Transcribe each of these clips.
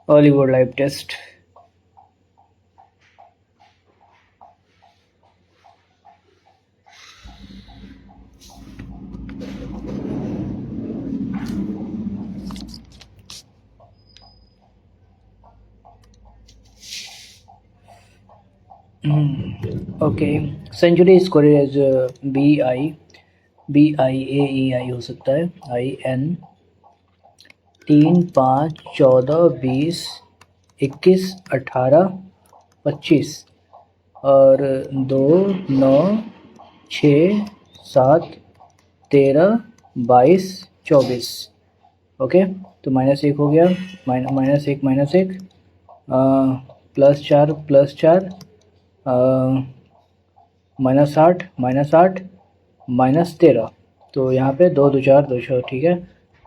Hollywood live test. Okay, century is quoted as BIAEI हो सकता है IN 3, 5, 14, 20, 21, 18, 25 और 2, 9, 6, 7, 13, 22, 24. ओके, तो -1 हो गया, -1 +4 +4 -8 -8 -13, तो यहाँ पे 2 2 4 2 6, ठीक है।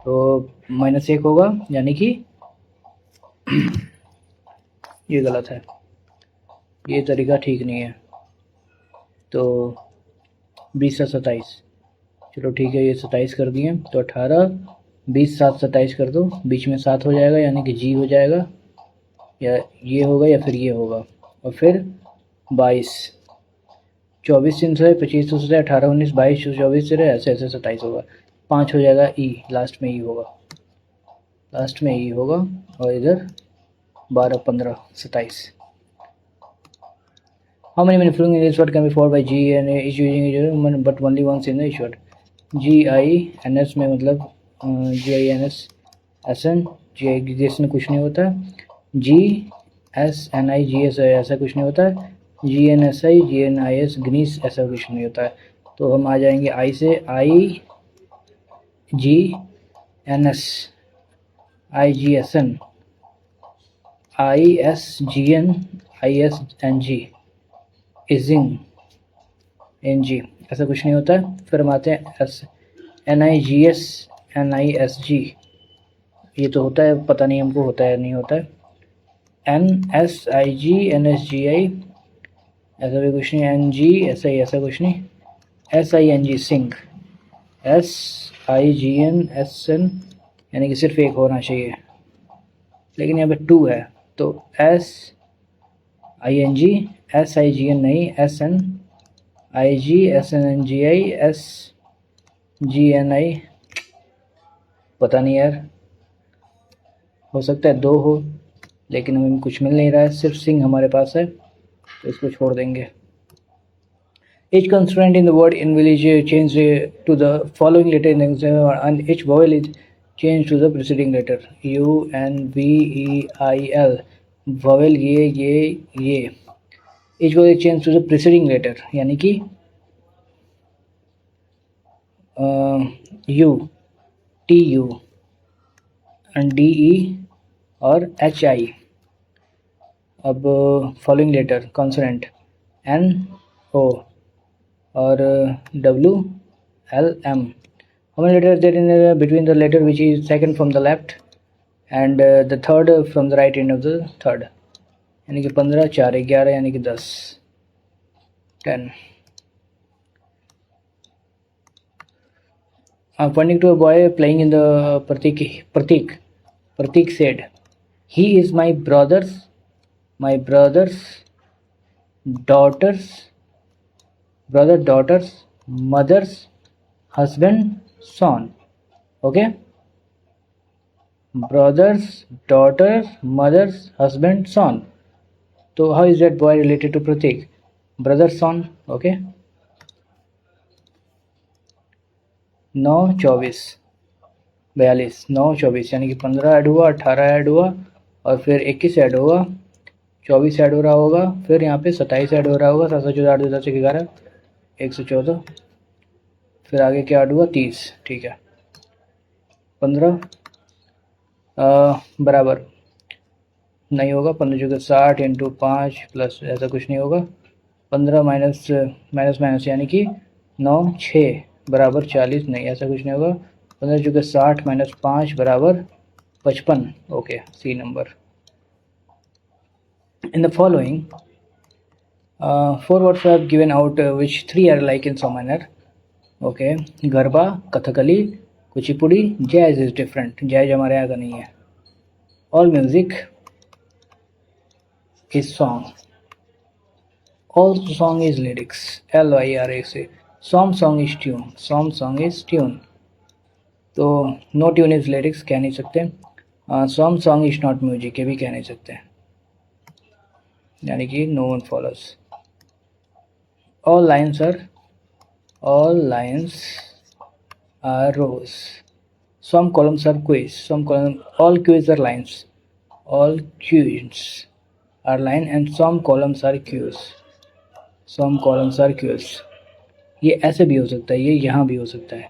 तो -1 होगा, यानी कि ये गलत है, ये तरीका ठीक नहीं है। तो 20 से 27, चलो ठीक है, ये 27 कर दिए। तो 18, 20, 7, 27 कर दो, बीच में 7 हो जाएगा, यानी कि जी हो जाएगा, या ये होगा या फिर ये होगा। और फिर 22, 24 3 से 25 2 से 18 19 22 24 से ऐसे ऐसे 27 होगा। 5 हो जाएगा, ई लास्ट में ई होगा, लास्ट में ई होगा। और इधर 12 15 27। How many manufacturing in this word can be followed by G and is using but only once in this word? GINS में मतलब GINS SN GS में कुछ नहीं होता है। GSNI GS ऐसा कुछ नहीं होता है। GNSI GNIS ग्नीस ऐसा कुछ नहीं होता है। तो हम आ जाएंगे आई से, IGNS IGSN ISGN ISNG easing NG ऐसा कुछ नहीं होता है। फिर हम आते हैं NIGS NISG, ये तो होता है, पता नहीं हमको होता है नहीं होता है। NSIG NSGI ऐसा भी कुछ नहीं। NG ऐसा कुछ नहीं। SING सिंग, SIGN SN यानी कि सिर्फ एक होना चाहिए, लेकिन यहाँ पे 2 है, तो SING SIGN नहीं, SNIG SNNGI SGNI, पता नहीं यार, हो सकता है 2 हो, लेकिन हमें कुछ मिल नहीं रहा है, सिर्फ सिंग हमारे पास है, तो इसको छोड़ देंगे। Each consonant in the word in village changed to the following letter in the exam, and each vowel is changed to the preceding letter. U N V E I L vowel ये each vowel is changed to the preceding letter, यानी कि U T U and D E और H I। अब following letter consonant N O और W L M। How many letters there in between the letter which is second from the left and the third from the right end of the third? यानी कि 15 4 11 यानी कि 10 10। Pointing to a boy playing in the Pratik said, "He is my brother's daughter's mother's husband son." Okay, brother's daughter's mother's husband son. So how is that boy related to Pratik? Brother's son. Okay, 9 24 42 9 24 यानी कि 15 add हुआ, 18 add हुआ और फिर 21 add होगा, 24 add हो रहा होगा, फिर यहाँ पे 27 ऐड हो रहा होगा, 7 14 8 2 10 11 114, फिर आगे क्या ऐड हुआ 30, ठीक है। 15 बराबर नहीं होगा, 15 60 इंटू 5 प्लस ऐसा कुछ नहीं होगा, 15 माइनस माइनस यानी कि 9 6 बराबर 40 नहीं, ऐसा कुछ नहीं होगा। 15 60 माइनस 5 बराबर 55। Okay, C number. In the following 4 words are given out which 3 are like in some manner. Okay, garba, Kathakali, Kuchipudi, jazz is different. Jazz हमारे यहाँ का नहीं है। All music is song, all song is lyrics, LYRAC, song is tune, song is tune. तो no tune is lyrics कह नहीं सकते, song is not music ये भी कह नहीं सकते, यानी कि no one follows. All lines are rows, some columns are quiz, some column, all quiz are lines, all quiz are line and some columns are queues, some columns are queues. ये ऐसे भी हो सकता है, ये यहाँ भी हो सकता है,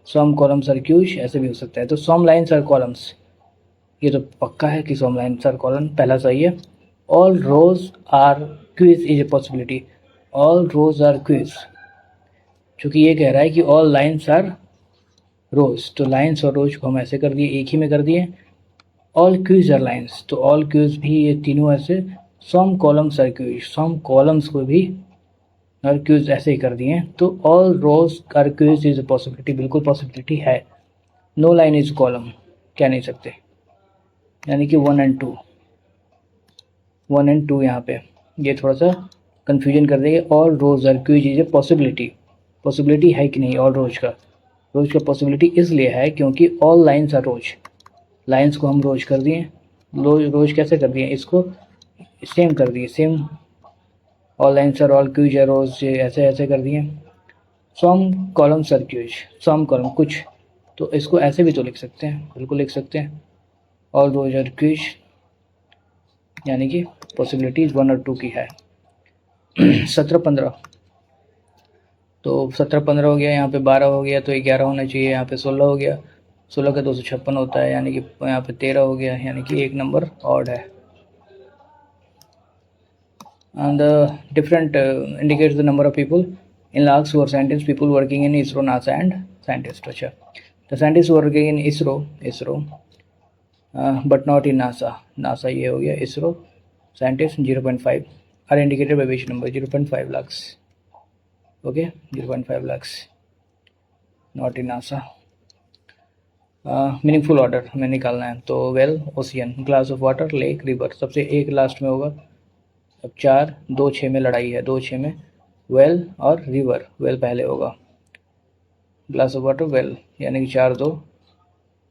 सम कॉलम्स आर क्यूज ऐसे भी हो सकता है। तो सम लाइन्स आर कॉलम्स, ये तो पक्का है कि सम लाइन्स आर कॉलम, पहला सही है। All rows are quiz is a possibility, all rows are quiz, चूँकि ये कह रहा है कि ऑल लाइन्स आर रोज, तो लाइन्स और रोज को हम ऐसे कर दिए, एक ही में कर दिए। ऑल क्यूज आर लाइन्स, तो ऑल क्यूज भी ये तीनों ऐसे, some columns are queues, some columns को भी और क्यूज ऐसे ही कर दिए। तो all rows are queues is a possibility, बिल्कुल पॉसिबिलिटी है। नो लाइन इज कॉलम कह नहीं सकते, यानी कि 1 और 2, 1 और 2 यहाँ पे ये थोड़ा सा कन्फ्यूजन कर देंगे। All rows are queues is a possibility, possibility है कि नहीं ऑल रोज का, रोज का पॉसिबिलिटी इसलिए है क्योंकि all lines are rows, lines को हम रोज कर दिए, रोज कैसे कर दिए, इसको सेम कर दिए, same, all lines are all queues है रोज, ऐसे ऐसे कर दिए। Some columns are queues, some column कुछ, तो इसको ऐसे भी तो लिख सकते हैं, बिल्कुल लिख सकते हैं, ऑल रोज आर क्यूज, यानी कि पॉसिबिलिटीज 1 और 2 की है। 17-15, तो 17-15 हो गया, यहाँ पे 12 हो गया, तो 11 होना चाहिए, यहाँ पे 16 हो गया, 16 का 256 होता है, यानी कि यहाँ पे 13 हो गया, यानी कि एक नंबर ऑड है। And the different indicates the number of people in lakhs who are scientists, people working in ISRO, NASA and scientists. अच्छा, the scientists working in ISRO but not in NASA ये हो गया, ISRO scientists 0.5 are indicated by which number, 0.5 lakhs, okay, 0.5 lakhs, not in NASA। Meaningful order हमें निकालना है, तो well, ocean, glass of water, lake, river, सबसे एक last में होगा। अब 4, 2, 6 में लड़ाई है, 2, 6 में वेल और रिवर, वेल पहले होगा, ग्लास ऑफ वाटर वेल, यानी कि 4, 2,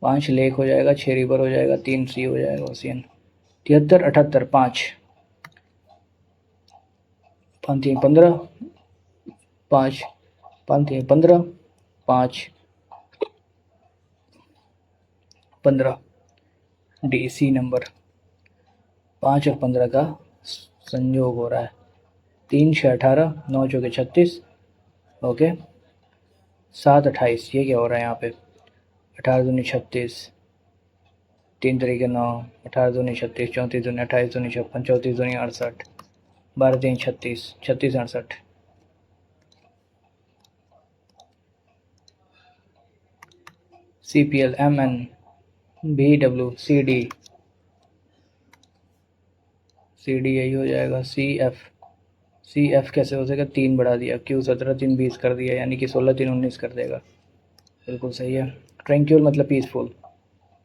5 लेक हो जाएगा, 6 रिवर हो जाएगा, 3 सी हो जाएगा, ओशियन। 73, 78, 5, 5, 3, 15, 5, 5, 3, 15, 5, 15, डी सी नंबर, 5 और 15 का संयोग हो रहा है। 3, 6, 18, 9, 4, 36, ओके, 7, 28, ये क्या हो रहा है यहाँ पे, 18, 2, 36, 3 तरीके 9, 18, 2, 36, 34, 2, 28, 2, 56, 34, 2, 68, 12, 3, 36, 36, 68, CPL, MN, BW, CD यही हो जाएगा, CF कैसे हो सकेगा, 3 बढ़ा दिया, Q 17, 3 20 कर दिया, यानी कि 16, 3 19 कर देगा, बिल्कुल सही है। ट्रैंक्यूल मतलब पीसफुल,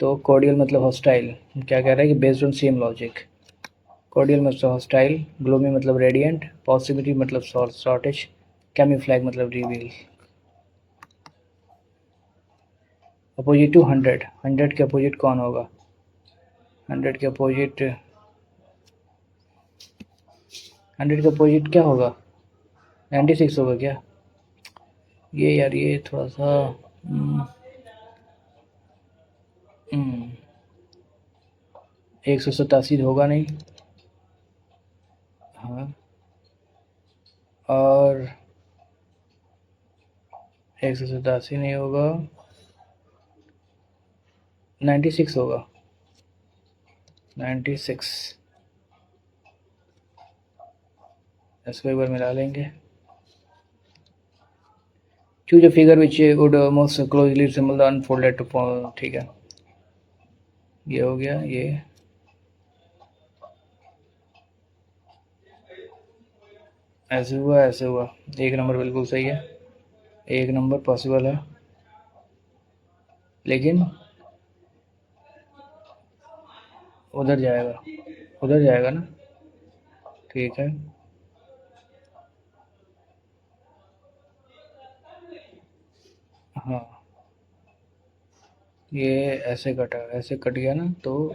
तो कॉर्डियल मतलब हॉस्टाइल, क्या कह रहा है कि based on same logic, cordial मतलब हॉस्टाइल, ग्लोमी मतलब रेडिएंट, पॉसिबिलिटी मतलब शॉर्टेज, कैमोफ्लैग मतलब रिवील। अपोजिट टू 100, 100 के अपोजिट कौन होगा, 100 के अपोजिट, 100 के अपोजिट क्या होगा, 96 होगा क्या, ये यार ये थोड़ा सा 187 होगा नहीं, हाँ, और 187 नहीं होगा, 96 होगा, 96, इसको एक बार मिला लेंगे। Choose a figure which would most closely resemble the unfolded two, ठीक है, ये हो गया, ये ऐसे हुआ, ऐसे हुआ, एक नंबर बिल्कुल सही है, एक नंबर पॉसिबल है, लेकिन उधर जाएगा, उधर जाएगा ना, ठीक है। हाँ, ये ऐसे कटा, ऐसे कट गया ना, तो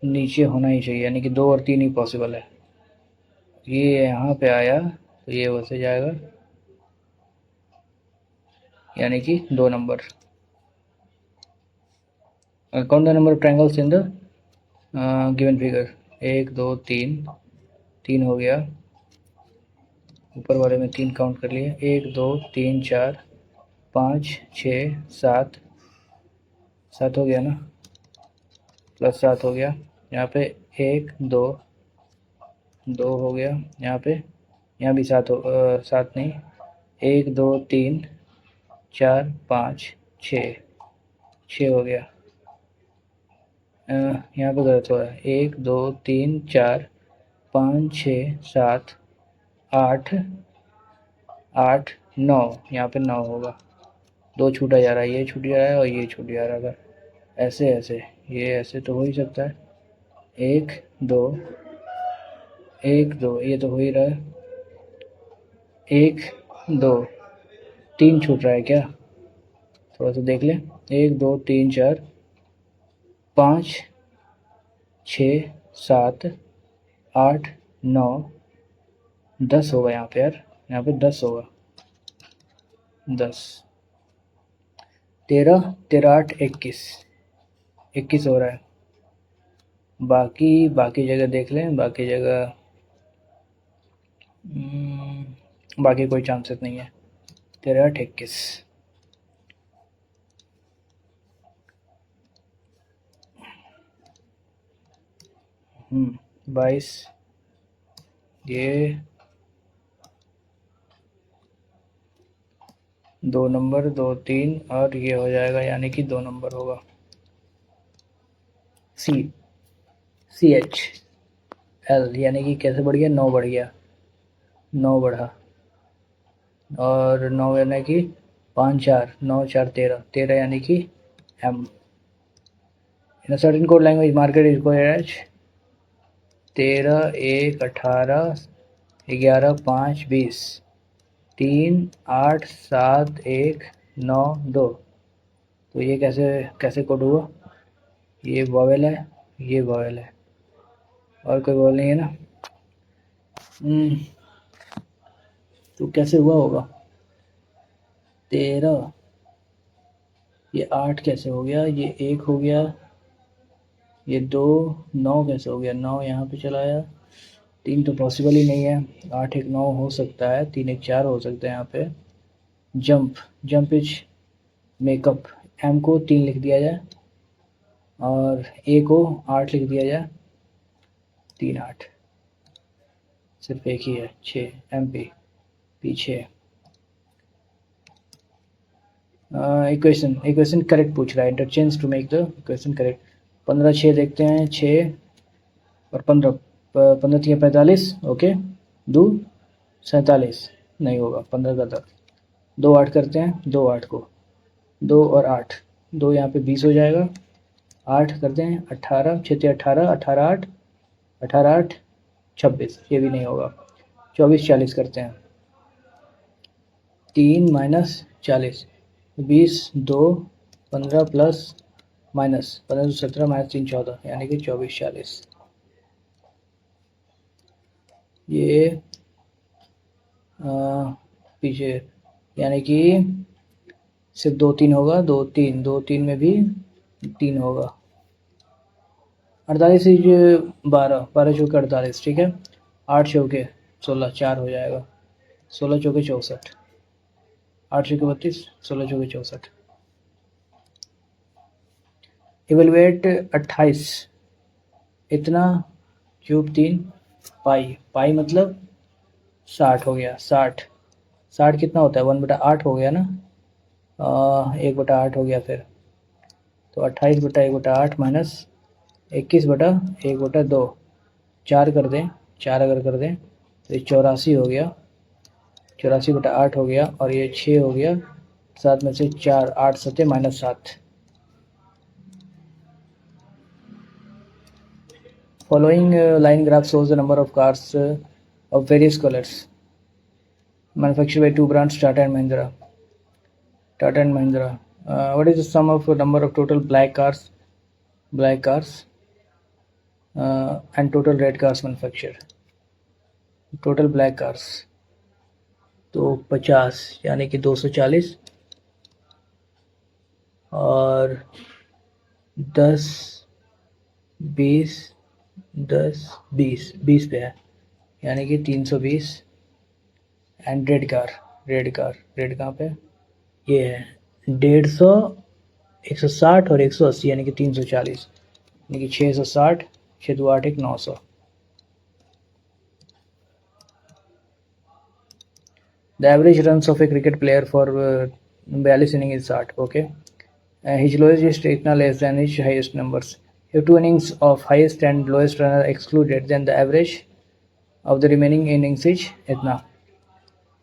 नीचे होना ही चाहिए, यानी कि 2 और 3 ही पॉसिबल है। ये यहाँ पे आया तो ये वैसे जाएगा, यानी कि 2 number. Count the number of triangles in the given figure. 1 2 3, 3 हो गया, ऊपर वाले में 3 काउंट कर लिए। 1 2 3 4 5 6 7, 7 हो गया ना, प्लस 7 हो गया। यहाँ पे 1 2 2 हो गया, यहाँ पे, यहाँ भी 7 हो, 7 नहीं, 1 2 3 4 5 6, 6 हो गया। यहाँ पे गलत हो रहा है। 1 2 3 4 5 6 7 8, 8 9, यहाँ पे 9 होगा। 2 छूटा जा रहा है, ये छूट जा रहा है और ये छूट जा रहा है। ऐसे ऐसे, ये ऐसे तो हो ही सकता है। 1 2 1 2, ये तो हो ही रहा है। 1 2 3 छूट रहा है क्या, थोड़ा सा देख ले। 1 2 3 4 5 6 7 8 9 10 होगा यहाँ पे यार, यहाँ पे 10 होगा। 10 13 13 8 21, 21 हो रहा है। बाकी जगह देख लें, बाकी जगह बाकी कोई चांसेस नहीं है। 13 8 21, 22, ये 2 नंबर, 2 3 और ये हो जाएगा, यानी कि 2 नंबर होगा। CH L, यानी कि कैसे बढ़ गया, 9 बढ़ गया, 9 बढ़ा, और 9 यानी कि 5 4 9 4 13, 13 यानी कि M। In certain code language market is को एच 13 1 18 11 5 20 3 8 7 1 9 2। तो ये कैसे कैसे कोड हुआ, ये वॉवेल है, ये वॉवेल है, और कोई वॉवेल नहीं है ना। तो कैसे हुआ होगा 13, ये 8 कैसे हो गया, ये 1 हो गया, ये 2 9 कैसे हो गया, 9 यहाँ पे चलाया, 3 तो पॉसिबल ही नहीं है। 8 1 9 हो सकता है, 3 1 4 हो सकता है यहाँ पे। जंप इज मेकअप, एम को 3 लिख दिया जाए और ए को 8 लिख दिया जाए। 3 8, सिर्फ एक ही है, 6 एम पीछे। इक्वेशन करेक्ट पूछ रहा है, interchange to make the equation correct. 15 6 देखते हैं, 6 और 15, 15 3 45, ओके, 2 47, नहीं होगा 15 का तक। 2 8 करते हैं, 2 8 को, 2 और 8, 2 यहाँ पे 20 हो जाएगा। 8 करते हैं, 18 6 18, 18 8, 18 8 26, ये भी नहीं होगा। 24 40 करते हैं, 3 माइनस 40, 20 2 15 प्लस माइनस 15 17 माइनस 3 14, यानी कि 24 40। ये पीछे, यानी कि सिर्फ 2 3 होगा, 2 3 2 3 में भी 3 होगा। 48 इज 12, 12 चौके 48, ठीक है। 8 चौके 16, 4 हो जाएगा। 16 चौके 64, 8 चौके 32, 16 चौके 64। इवेलुएट 28, इतना क्यूब 3 पाई मतलब 60 हो गया। 60 कितना होता है, 1/8 हो गया ना, 1/8 हो गया फिर। तो 28/1/8 माइनस 21/1/2, 4 कर दें, 4 अगर कर दें तो ये 84 हो गया। 84/8 हो गया, और ये 6 हो गया। 7 में से 4, 8 7 minus 7, Following line graph shows the number of cars of various colors manufactured by two brands, Tata and Mahindra. Tata and Mahindra. What is the sum of number of total black cars and total red cars manufactured? Total black cars तो 50 यानी कि 240 और 10 20 10 20 20 पे है यानी कि 320 and red कहाँ पे ये है 150 160 और 180 यानी कि 340 यानी कि 660 6 2 8 1 900 The average runs of a cricket player for 42 innings is 60. Okay. His lowest is इतना less than his highest numbers. If two innings of highest and lowest run are excluded, then the average of the remaining innings is इतना.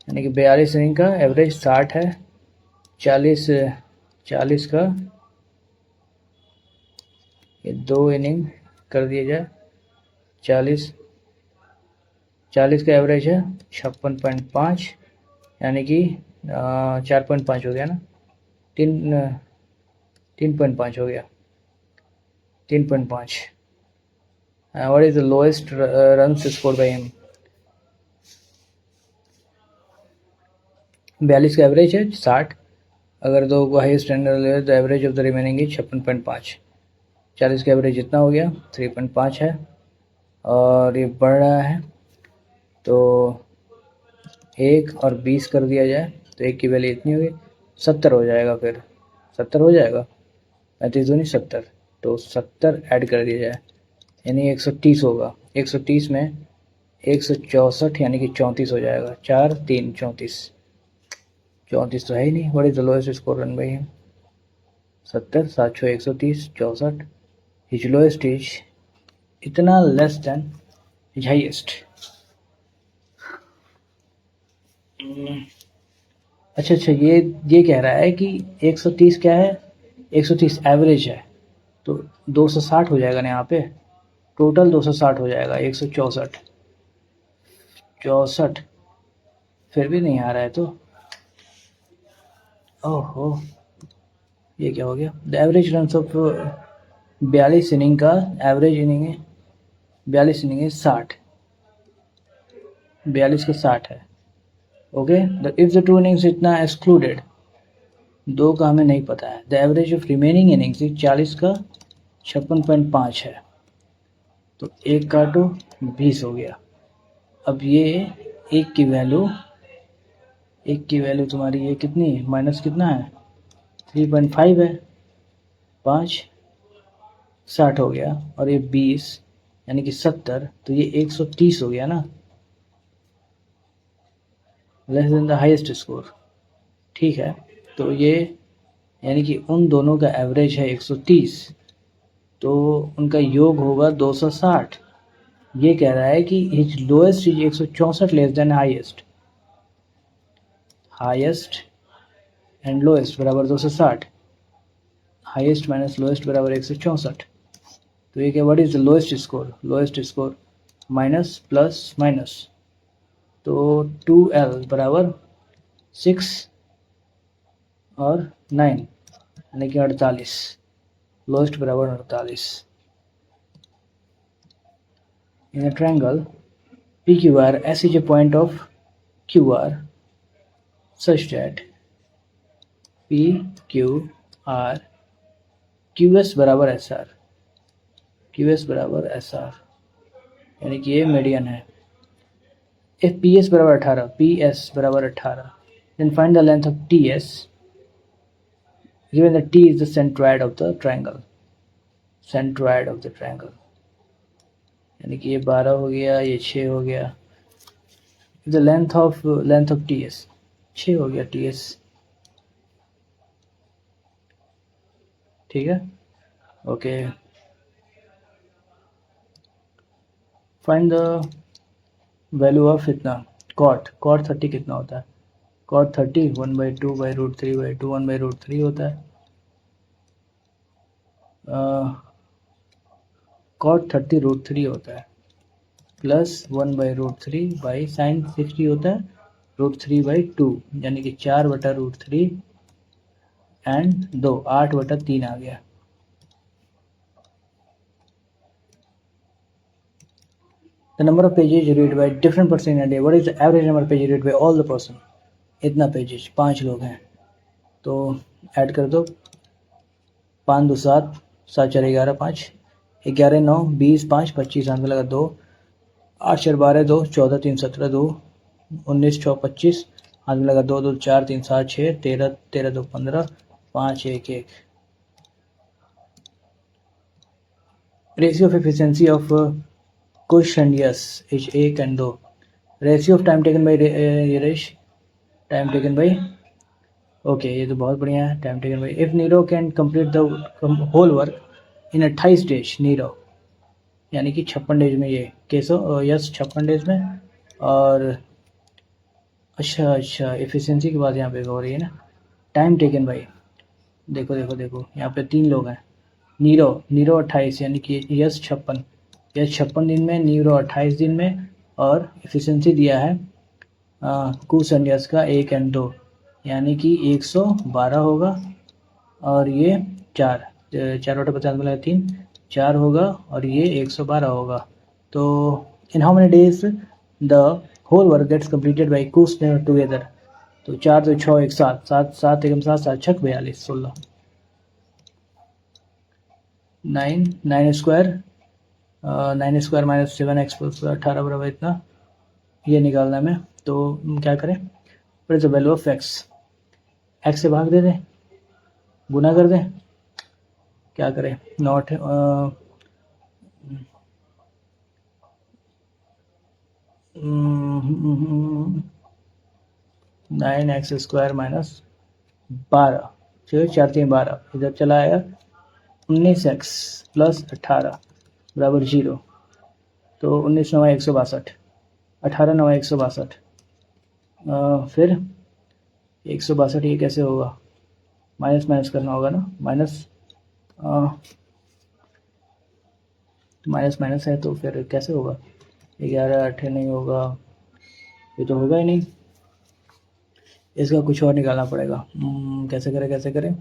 यानी कि 42 inning का average 60 है 40 का ये 2 inning कर दिया जाए 40 का एवरेज है 56.5 यानी कि 4.5 हो गया ना 3.5 हो गया 3.5 what is the lowest runs scored by him 42 का एवरेज है 60 अगर दो को हाईएस्ट स्टैंडर्ड ले तो average of the remaining is 56.5 40 का एवरेज इतना हो गया 3.5 है और ये बढ़ रहा है तो 1 और 20 कर दिया जाए तो 1 की वैल्यू इतनी होगी 70 हो जाएगा फिर 70 हो जाएगा 35 नहीं 70 तो 70 ऐड कर दिया जाए यानी 130 होगा 130 में 164 यानी कि 34 हो जाएगा 4 3 34 तो है ही नहीं what is the lowest score run by him 70 7 6 130 64 his lowest is इतना लेस देन हिज हाईएस्ट अच्छा ये कह रहा है कि 130 क्या है 130 एवरेज है तो 260 हो जाएगा ना यहाँ पे टोटल 260 हो जाएगा 164 फिर भी नहीं आ रहा है तो ओहो ये क्या हो गया the average run of 42 inning का एवरेज इनिंग है 42 इनिंग है 60 42 का 60 है okay if the two innings इतना एक्सक्लूडेड 2 का हमें नहीं पता है the average of remaining innings 40 का 56.5 है तो 1 काटो 20 हो गया अब ये 1 की वैल्यू तुम्हारी ये कितनी है माइनस कितना है 3.5 है 5 60 हो गया और ये 20 यानी कि 70 तो ये 130 हो गया ना less than the highest score ठीक है तो ये यानी कि उन दोनों का एवरेज है 130 तो उनका योग होगा 260 ये कह रहा है कि his lowest is 164 less than highest and lowest बराबर 260 हाईएस्ट माइनस लोएस्ट बराबर 164 तो ये क्या what is the lowest score minus plus minus तो 2L बराबर 6 और 9 यानी कि 48 लोएस्ट बराबर 48 in a triangle PQR S is a point of QR such that PQR QS बराबर SR यानी कि ये मीडियन है if PS बराबर 18 then find the length of TS given that T is the centroid of the triangle यानी कि ये 12 हो गया ये 6 हो गया the length of TS 6 हो गया TS ठीक है okay find the value of इतना cot 30 कितना होता है cot 30 1/2/√3/2 1/√3 होता है कॉट 30√3 होता है प्लस 1/√3 बाई साइन 60 होता है √3/2 यानी कि 4/√3 एंड 2 8/3 आ गया। The number of pages read by different person in a day. What is the average number of pages read by all the person? इतना पेजेस 5 लोग हैं तो ऐड कर दो 5 2 7 7 4 11 5 11 9 20 5 25 आने लगा 2 8 4 12 2 14 3 17 2 19 6 25 आने लगा 2 2 4 3 7 6 13 13 2 15 5 1 1 ratio of efficiency of question Yash is 1 and 2 ratio of time taken by Yash time taken by okay ये तो बहुत बढ़िया है time taken by if Neeru can complete the whole work in 28 days Neeru यानी कि 56 डेज में ये केसो यस 56 डेज में और अच्छा एफिशिएंसी की बात यहाँ पे हो रही है ना टाइम टेकन बाई देखो देखो देखो यहाँ पे 3 लोग हैं नीरो 28 यानी कि यस 56 दिन में नीरो 28 दिन में और एफिशिएंसी दिया है कुशन यस का 1 and 2 यानी कि 112 होगा और ये 4 4/50 में 3 4 होगा और ये 112 होगा तो in how many days the whole work gets completed by Kushan together तो 4 2 6 1 7 7 7 1 7 7 6 42 16 9 9 square 9 square minus 7x plus 18 बराबर इतना ये निकालना है हमें तो क्या करें what is the value of x से भाग दे दें गुना कर दें क्या करें नॉट 9x स्क्वायर माइनस 12 4 3 12 इधर चला आएगा 19x प्लस 18 बराबर 0 तो 19 9 162 18 9 162 फिर 162 ये कैसे होगा माइनस करना होगा ना माइनस है तो फिर कैसे होगा 11 8 नहीं होगा ये तो होगा ही नहीं इसका कुछ और निकालना पड़ेगा कैसे करें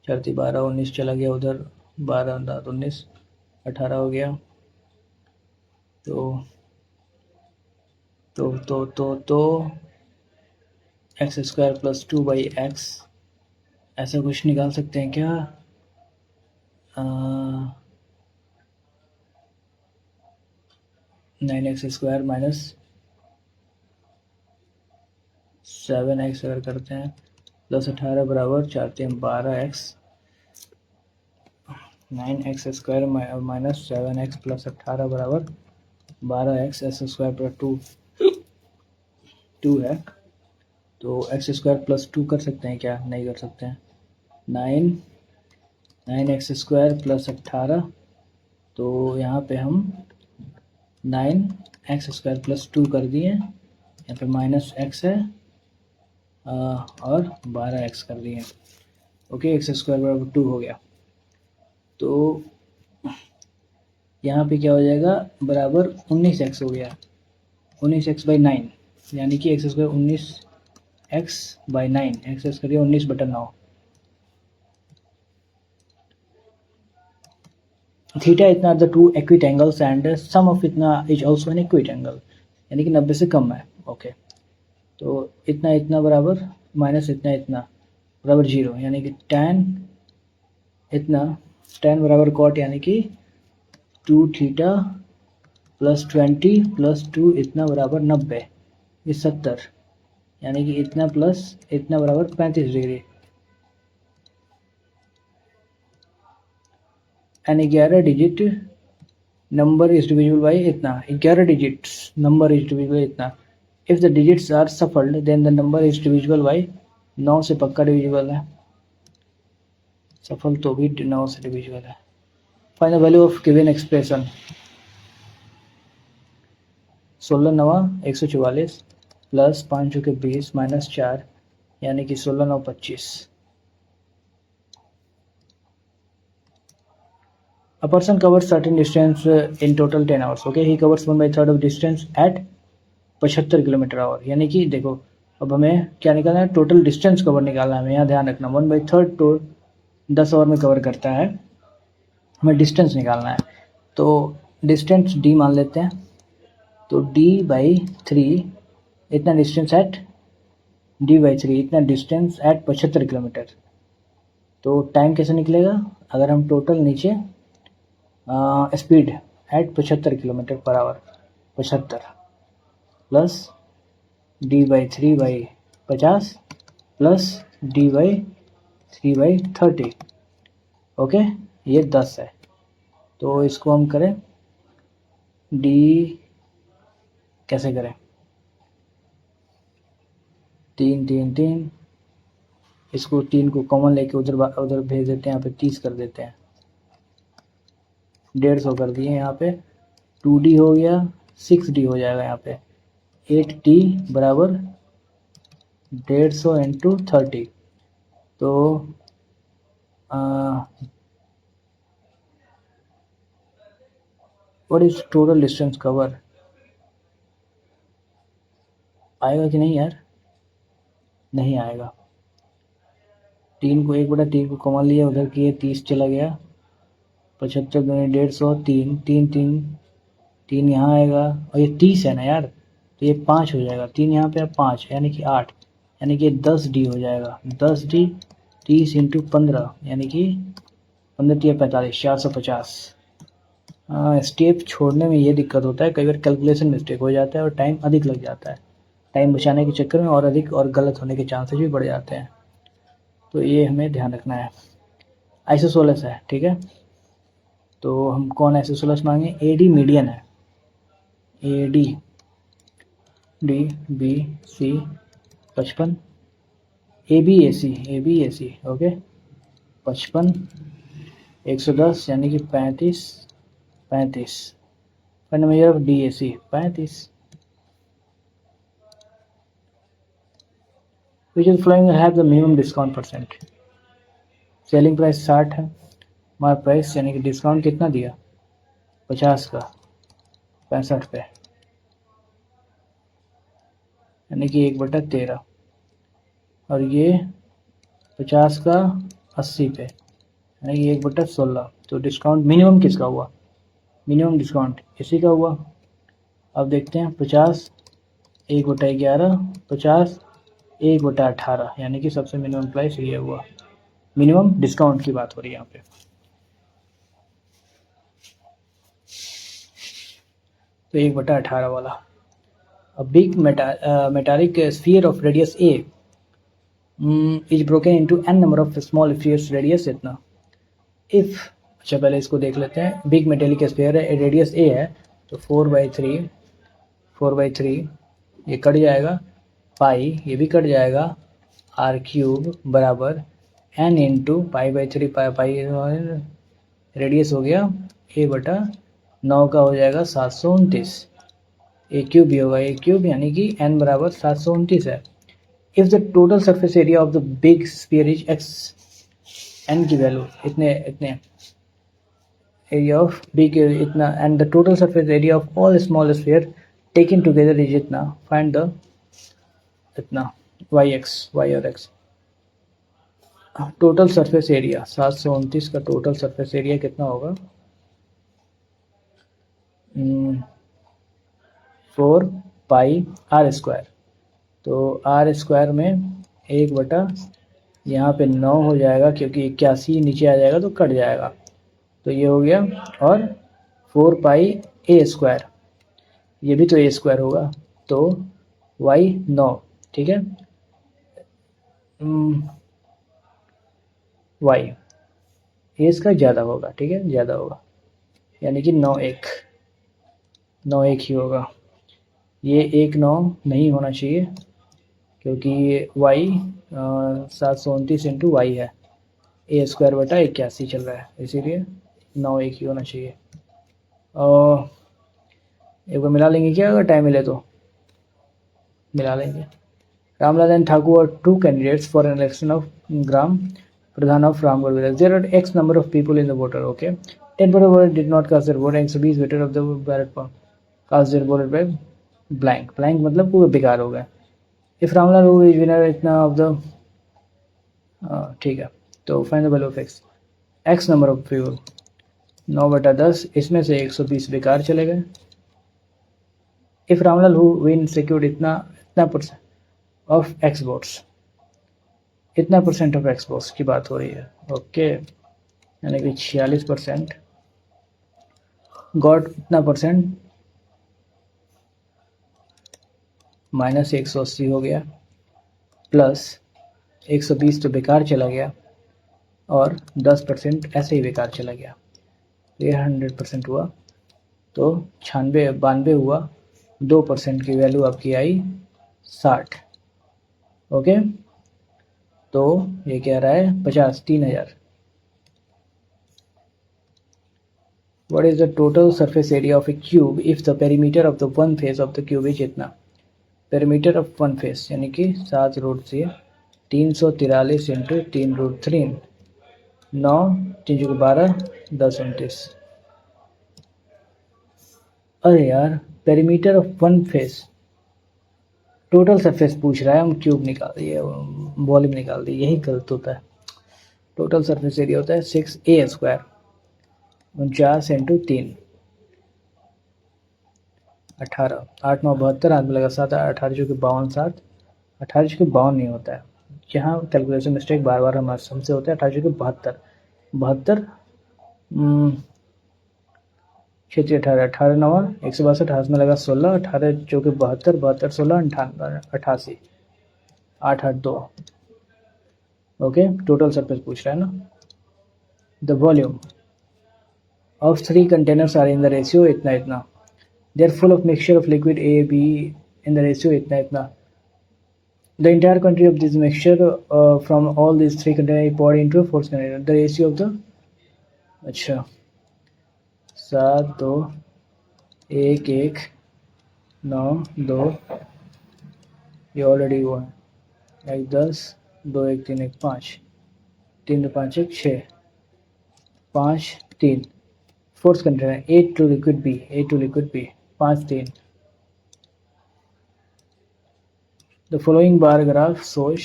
4 3 12 19 चला गया उधर 12 19 18 हो गया तो एक्स स्क्वायर प्लस 2/x ऐसा कुछ निकाल सकते हैं क्या 9x स्क्वायर माइनस 7x अगर करते हैं प्लस 18 बराबर 4 3 12x 9x square minus 7x plus 18 बराबर 12x एक्स स्क्वायर प्लस 2 है तो एक्स स्क्वायर प्लस 2 कर सकते हैं क्या नहीं कर सकते हैं 9x स्क्वायर प्लस 18 तो यहाँ पे हम 9x स्क्वायर प्लस 2 कर दिए यहाँ पे माइनस x है और 12x कर दिए ओके एक्स स्क्वायर बराबर 2 हो गया तो यहाँ पे क्या हो जाएगा बराबर 19x हो गया 19x/9 यानी कि एक्स स्क्वायर 19x/9 एक्स करिए 19/9 थीटा इतना the two acute angles and sum of इतना is also an acute angle यानी कि 90 से कम है ओके तो इतना बराबर माइनस इतना बराबर 0 यानी कि tan बराबर कॉट यानी कि 2 थीटा प्लस 20 प्लस 2 इतना बराबर 90 ये 70 यानी कि इतना प्लस इतना बराबर 35 degree and 11 digit number is divisible by इतना 11 digits number is divisible by इतना if the digits are shuffled then the number is divisible by 9 से पक्का डिविजिबल है सफल तो भी 9 से डिविजिबल है find the value of given expression 16 9 144 plus 5 के 20 माइनस 4 यानी कि 16 9 25 A person covers certain distance in total 10 hours. Okay, he covers 1/3 of distance at 75 kilometre our. यानी कि देखो अब हमें क्या निकालना है, टोटल डिस्टेंस कवर निकालना है हमें. यहाँ ध्यान रखना 1/3 तो 10 आवर में कवर करता है, हमें डिस्टेंस निकालना है. तो डिस्टेंस d मान लेते हैं. तो d/3 इतना डिस्टेंस एट d/3 इतना डिस्टेंस एट 75 किलोमीटर. तो टाइम कैसे निकलेगा, अगर हम टोटल नीचे speed at 75 kilometre per hour, 75 plus d/3/50 plus d/3/30. Okay, ये 10 है. तो इसको हम करें d कैसे करें, 3 इसको 3 को कॉमन लेके उधर भेज देते हैं, यहाँ पे 30 कर देते हैं, 150 कर दिए यहाँ पे. 2d हो गया, 6d हो जाएगा यहाँ पे. 8d बराबर 150 इंटू 30. तो what is total distance cover, आएगा कि नहीं यार, नहीं आएगा. 3 को 1/3 को कॉमन लिया, उधर किए 30 चला गया, 75 गुणे 150, 3 यहाँ आएगा, और ये 30 है ना यार, तो ये 5 हो जाएगा. 3 यहाँ पे 5 यानी कि 8, यानी कि 10d हो जाएगा. 10d 30 इंटू 15 यानी कि 15 45, 450. स्टेप छोड़ने में ये दिक्कत होता है, कई बार कैलकुलेशन मिस्टेक हो जाता है और टाइम अधिक लग जाता है. टाइम बचाने के चक्कर में और अधिक और गलत होने के चांसेस भी बढ़ जाते हैं. तो ये हमें ध्यान रखना है. आइसोसेलेस है, ठीक है. तो हम कौन आइसोसेलेस मांगे, AD मीडियन है. AD DBC 55, ABAC ओके 55, 110 यानी कि 35. Find measure of DAC 35. Which is following have the minimum discount percent. Selling price 60 है, हमारा प्राइस यानी कि डिस्काउंट कितना दिया, 50 का 65 पे, यानी कि 1/13. और ये 50 का 80 पे, यानी कि 1/16. तो डिस्काउंट मिनिमम किसका हुआ, मिनिमम डिस्काउंट इसी का हुआ. अब देखते हैं 50 1/11, 50 1/18, यानी कि सबसे मिनिमम प्राइस ये हुआ. मिनिमम डिस्काउंट की बात हो रही है यहाँ पे. तो 1/18 वाला. A big metallic sphere of radius a is broken into n number of small spheres radius इतना. If अच्छा पहले इसको देख लेते हैं. बिग मेटेलिक स्फीयर है, रेडियस a है, तो 4/3 ये कट जाएगा, पाई ये भी कट जाएगा, r³ बराबर n इंटू पाई/3 पाई रेडियस हो गया a/9 का हो जाएगा 729. a³ भी होगा, a³ यानी कि n बराबर 729 है. If the total surface area of the big sphere is x, n की वैल्यू इतने एरिया ऑफ बिग इतना, and the total surface area of all small sphere taken together is इतना. फाइंड द इतना y और x. Total surface area 729 का total surface area कितना होगा, 4 पाई r². तो r² में 1/ यहाँ पे 9 हो जाएगा, क्योंकि 81 नीचे आ जाएगा तो कट जाएगा, तो ये हो गया. और 4 पाई a², ये भी तो a² होगा, तो y 9, ठीक है. y ये इसका ज़्यादा होगा, ठीक है, ज़्यादा होगा, यानी कि 9 1 ही होगा. ये 1 9 नहीं होना चाहिए, क्योंकि y 729 इंटू y है, a²/81 चल रहा है, इसीलिए 9 1 ही होना चाहिए. और एक बार मिला लेंगे क्या, अगर टाइम मिले तो मिला लेंगे. Ramlal and Thakur are 2 candidates for an election of Gram Pradhan of Ramgarh village. There are X number of people in the voter. Okay, 10% voted did not cast their vote. 120 voted of the ballot cast their vote by blank. Blank मतलब पूरे बेकार हो गए. If Ramlal who is winner इतना of the ठीक है. तो find the value of x. X number of people 9/10. इसमें से 120 बेकार चले गए. If Ramlal who win secured इतना परसेंट of x votes, इतना परसेंट ऑफ x votes की बात हो रही है. ओके, यानी कि 46% गॉट इतना परसेंट माइनस 180 हो गया प्लस 120 तो बेकार चला गया और 10% ऐसे ही बेकार चला गया. ये 100% हुआ तो 92 हुआ. 2% की वैल्यू आपकी आई 60. ओके, तो ये कह रहा है 50 3000. What is the total surface area of a cube if the perimeter of the one face of the cube is इतना. perimeter of one face यानी कि 7 रूट से 343 इंटू 3 रूट 3 9 3 को 12 10 29. अरे यार, perimeter of one face total surface पूछ रहा है. हम क्यूब निकाल दिए, वॉल्यूम निकाल दिए, यही गलत होता है. टोटल सरफेस एरिया होता है 6a स्क्वायर 49 इंटू 3 18 8 9 72 हाथ में लगा 7 18 जो कि 52 7 18 जो कि 52 नहीं होता है. यहाँ कैलकुलेशन मिस्टेक बार बार हमारे हमसे होता है. 18 जो कि 72 क्षेत्रीय 18 18 9 162 हाथ में लगा 16 18 जो कि 72 72 16 88 8 8 2. ओके, टोटल सरफेस पूछ रहा है ना. The volume of 3 containers are in the ratio इतना इतना. They are full of mixture of liquid A B in the ratio इतना इतना. The entire quantity of this mixture from all this 3 container poured into a fourth container. The ratio of the अच्छा 7 2 1 1 9 2 ये already हुआ है. 1 10 2 1 3 1 5 3 2 5 1 6 5 3 fourth container 8 to liquid B 5 3. The following bar graph shows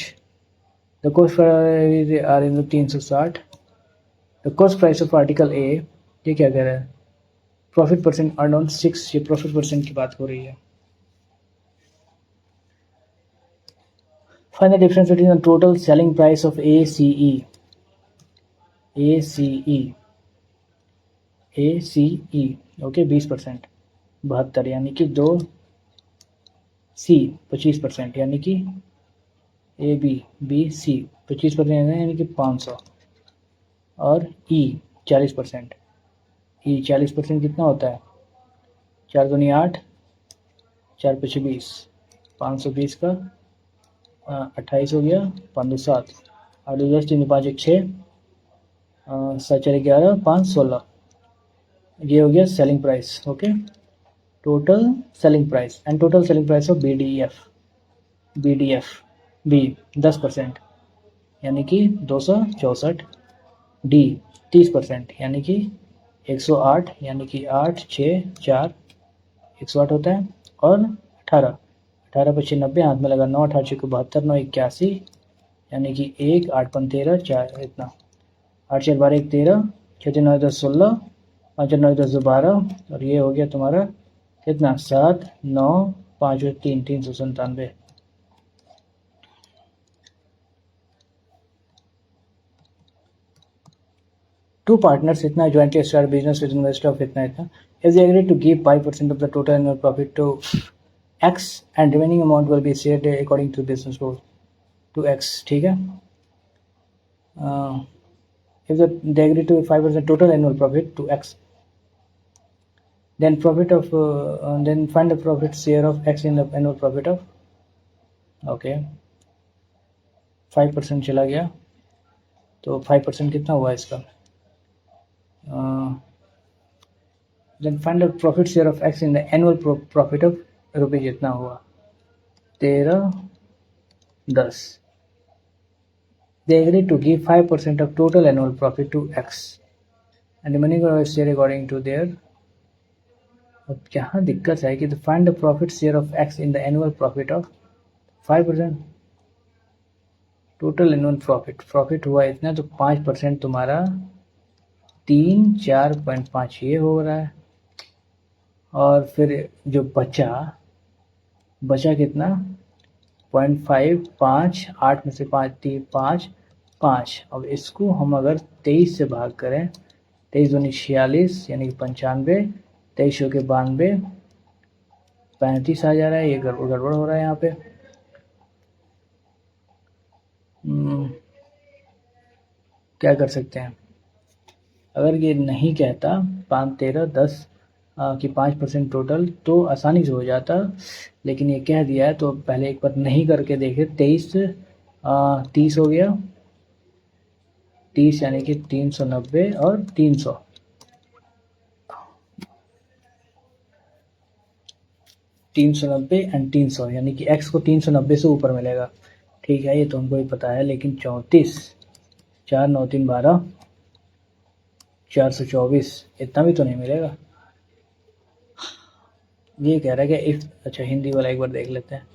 the cost price are in the 360. The cost price of article A ये क्या कह रहा है. Profit percent earn on 6. ये प्रॉफिट परसेंट की बात हो रही है. Find the difference between the total selling price of ACE. Okay 20% 72 यानी कि 2 C 25% यानी कि B C 25% यानी कि 500 और E 40%. E 40% कितना होता है. 4 दूनी 8 4 5 20 520 का 28 हो गया 5 2 7 8 2 10 3 5 1 6 7 4 11 5 16. ये हो गया selling price. Okay, total selling price and total selling price of BDF B 10% यानी कि 264. D 30% यानी कि 108 यानी कि 8 6 4 108 होता है. और 18 25 90 हाथ में लगा 9 18 को 72 9 81 यानी कि 1 8 5 13 4 इतना 8 4 12 1 13 6 9 10 16 5 9 10 12 और ये हो गया तुम्हारा कितना 7 9 5 3 397. Two partners इतना jointly start business with investor of इतना इतना. If they agree to give 5% of the total annual profit to X and remaining amount will be shared according to business rule to X. ठीक है. If they agree to 5% total annual profit to X, then then find the profit share of X in the annual profit of. Okay, 5% चला गया तो 5% कितना हुआ इसका. Then find the profit share of X in the annual profit of रुपये जितना हुआ 13 10. They agree to give 5% of total annual profit to X and remaining share according to their. अब यहाँ दिक्कत है कि find the profit share of X in the annual profit of 5%। Total annual profit हुआ इतना, तो 5% तुम्हारा 3 4.5 ये हो रहा है। और फिर जो बचा कितना 0.5 5 8 में से 5 3 5 5। अब इसको हम अगर 23 से भाग करें, 23 दूनी 46 यानी कि 95, 23 के 92, 35 आ जा रहा है। ये गड़बड़ हो रहा है यहाँ पे। क्या कर सकते हैं, अगर ये नहीं कहता 5 13 10 कि 5% टोटल तो आसानी से हो जाता, लेकिन ये कह दिया है तो पहले एक बार नहीं करके देखे। 23 30 हो गया, 30 यानी कि 390 और 300। 390 एंड 300 यानी कि x को 390 से ऊपर मिलेगा। ठीक है, ये तो हमको ही पता है, लेकिन 34 4 9 3 12 424 इतना भी तो नहीं मिलेगा। ये कह रहा है कि इफ, अच्छा हिंदी वाला एक बार देख लेते हैं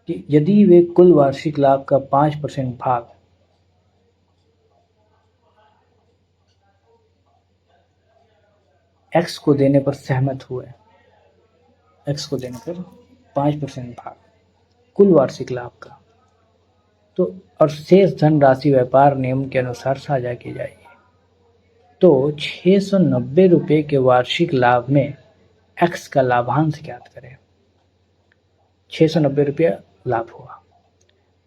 कि यदि वे कुल वार्षिक लाभ का 5% भाग x को देने पर सहमत हुए, x को देने पर 5% भाग कुल वार्षिक लाभ का, तो और शेष धन राशि व्यापार नियम के अनुसार साझा की जाएगी। तो 690 रुपये के वार्षिक लाभ में x का लाभांश ज्ञात करें। 690 रुपया लाभ हुआ।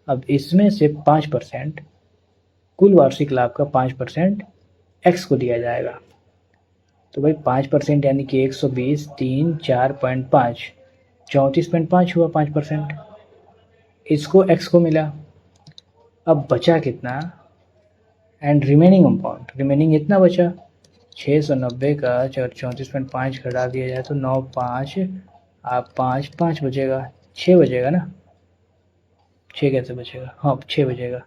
अब इसमें से 5% कुल वार्षिक लाभ का 5% x को दिया जाएगा। तो भाई 5% यानी कि 120 3 4.5 34.5 हुआ 5%। इसको x को मिला। अब बचा कितना, एंड रिमेनिंग अमाउंट, रिमेनिंग इतना बचा 690 का 34.5 घटा दिया जाए तो 9 5 5 5 बचेगा, 6 बचेगा ना। 6 कैसे बचेगा, हाँ 6 बचेगा,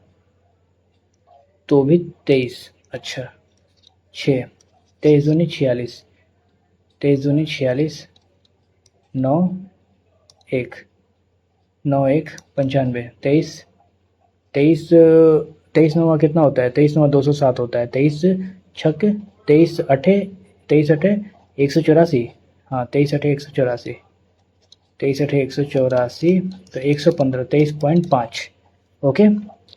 तो भी 23। अच्छा 6 23 दूनी 46, 23 दूनी 46, 9 1 9 1 95, 23 23 9 कितना होता है, 23 9 207 होता है। 23 छक 23 अठे 184, हाँ 23 अठे 184, 23 अठे 184 तो 115 23.5। ओके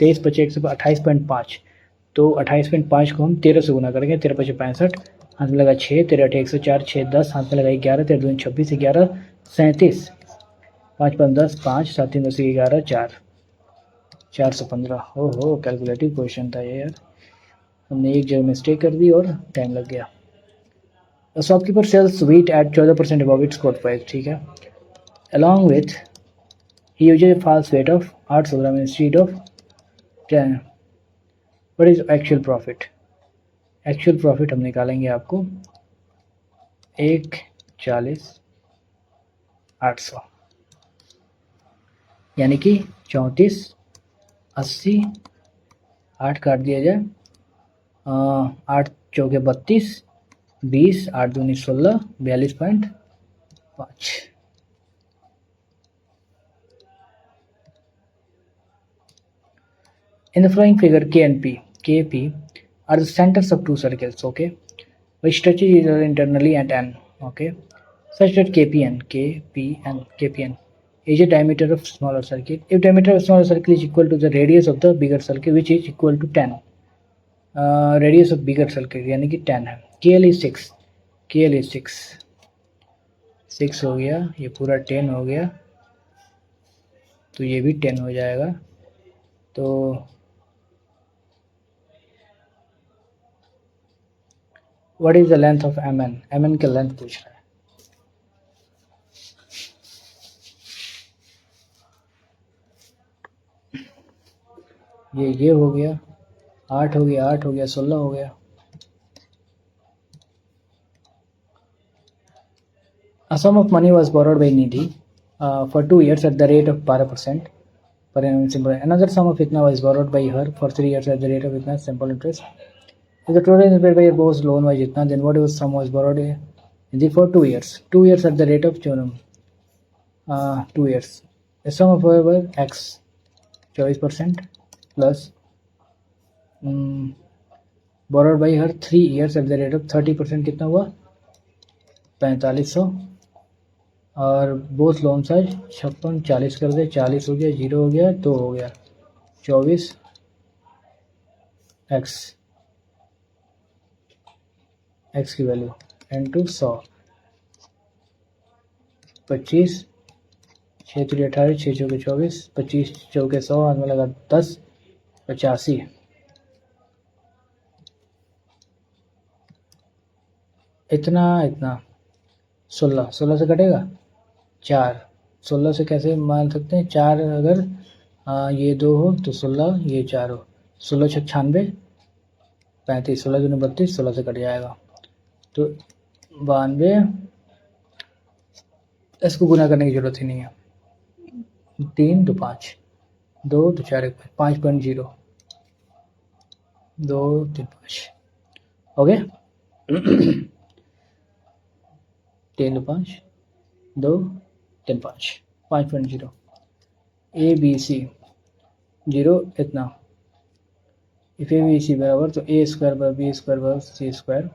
23 पचे 128.5, तो 28.5 को हम 13 से गुना करेंगे। 13 पचे 65, हाथ में लगा 6, 13 अठे 104, 6 10, हाथ में लगा 11, 13 दूनी 26, 11 37, 5 5 10, 5 7 3 10 11 4 415। ओहो कैलकुलेटिव क्वेश्चन था ये यार, हमने एक जगह मिस्टेक कर दी और टाइम लग गया। Shopkeeper sells wheat at 14% above its cost price. ठीक है, along with he uses false weight of 800 gram instead of 10। What is actual profit? Actual profit हम निकालेंगे आपको 140 800 यानी कि 34 80, 8 काट दिया जाए, 8 चौके 32, 20 8 दूनी 16, 42.5। In the following figure, K and P are the centers of two circles, okay, which touches each other internally at N, okay, such that KPN is a diameter of smaller circle. If diameter of smaller circle is equal to the radius of the bigger circle, which is equal to 10, radius of bigger circle यानी कि 10 है। KL is 6 हो गया, ये पूरा 10 हो गया, तो ये भी 10 हो जाएगा। तो what is the length of MN का लेंथ पूछ रहा है। ये हो गया 8 हो गया 8 हो गया 16 हो गया। A sum of money was borrowed by Nidhi for 2 years at the rate of 12% per annum simple. Another sum of itna was borrowed by her for 3 years at the rate of itna simple interest. If the total is paid by your boss loan was jitna, then whatever sum was borrowed for 2 years. 2 years at the rate of 2 years. The sum of however x 24% plus borrowed by her 3 years at the rate of 30% कितना हुआ 4500 और both loan size 56 40 कर दे 40 हो गया 0 हो गया 2 हो गया 24 x की वैल्यू इनटू 100 25 6 3 18 6 चौके 24 25 चौके 100 हाथ में लगा 10 85 इतना 16 से कटेगा 4 16 से कैसे मान सकते हैं 4 अगर ये 2 हो तो 16 ये 4 हो 16 96 35 16 दूनी 32 16 से कट जाएगा तो 92 इसको गुना करने की जरूरत ही नहीं है 3 2 5 2 2 4 5.0 2 3 5 ओके 3 2 5 2 3 5 5.0 ए बी सी 0 इतना इफ ए बी सी बराबर तो ए स्क्वायर बराबर बी स्क्वायर बराबर सी स्क्वायर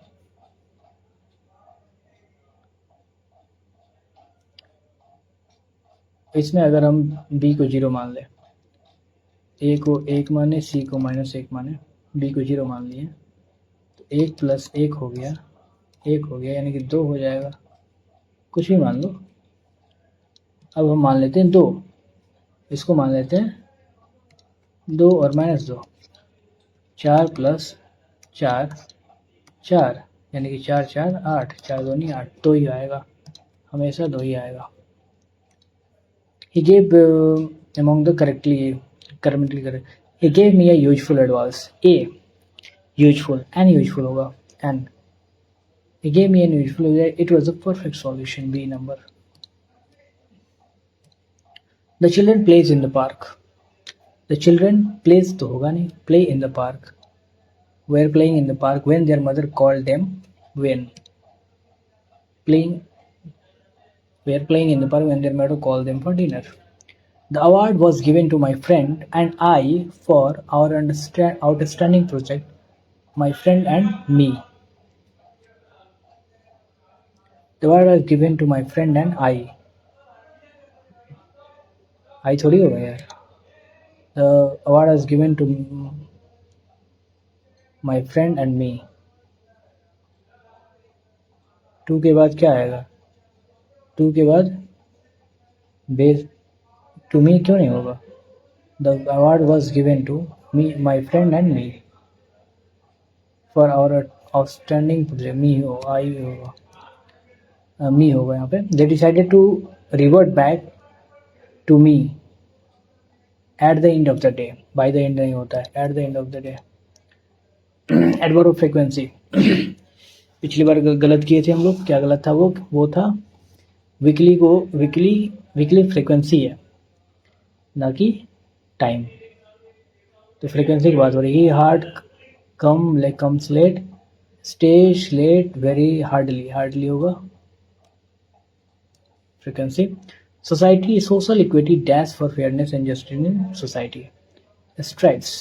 इसमें अगर हम b को 0 मान लें a को 1 माने c को -1 माने b को 0 मान लिए तो 1 + 1 हो गया 1 हो गया यानी कि 2 हो जाएगा कुछ भी मान लो अब हम मान लेते हैं 2 इसको मान लेते हैं 2 और -2 4 + 4 4 यानी कि 4 4 8 4 2 8 2 ही आएगा हमेशा 2 ही आएगा He gave among the currently correct. He gave me a useful advice. A useful and useful होगा and he gave me an useful advice. It was a perfect solution. B number. The children plays in the park. The children plays तो होगा नहीं play in the park. Were playing in the park when their mother called them when were playing in the park when their mother called them for dinner. The award was given to my friend and I for our outstanding project, my friend and me. The award was given to my friend and I. I थोड़ी होगा यार. The award was given to my friend and me. 2 के बाद क्या आएगा 2 के बाद base to me क्यों नहीं होगा The award was given to me, my friend and me for our outstanding project. Me हो I होगा me होगा यहाँ पे. They decided to revert back to me at the end of the day. By the end नहीं होता है at the end of the day. Adverb of frequency. पिछली बार गलत किए थे हम लोग क्या गलत था वो था वीकली को वीकली फ्रीक्वेंसी है ना कि टाइम तो फ्रीक्वेंसी की बात हो रही है hard comes late stage late very hardly होगा frequency society social equity dash for fairness and justice in society strives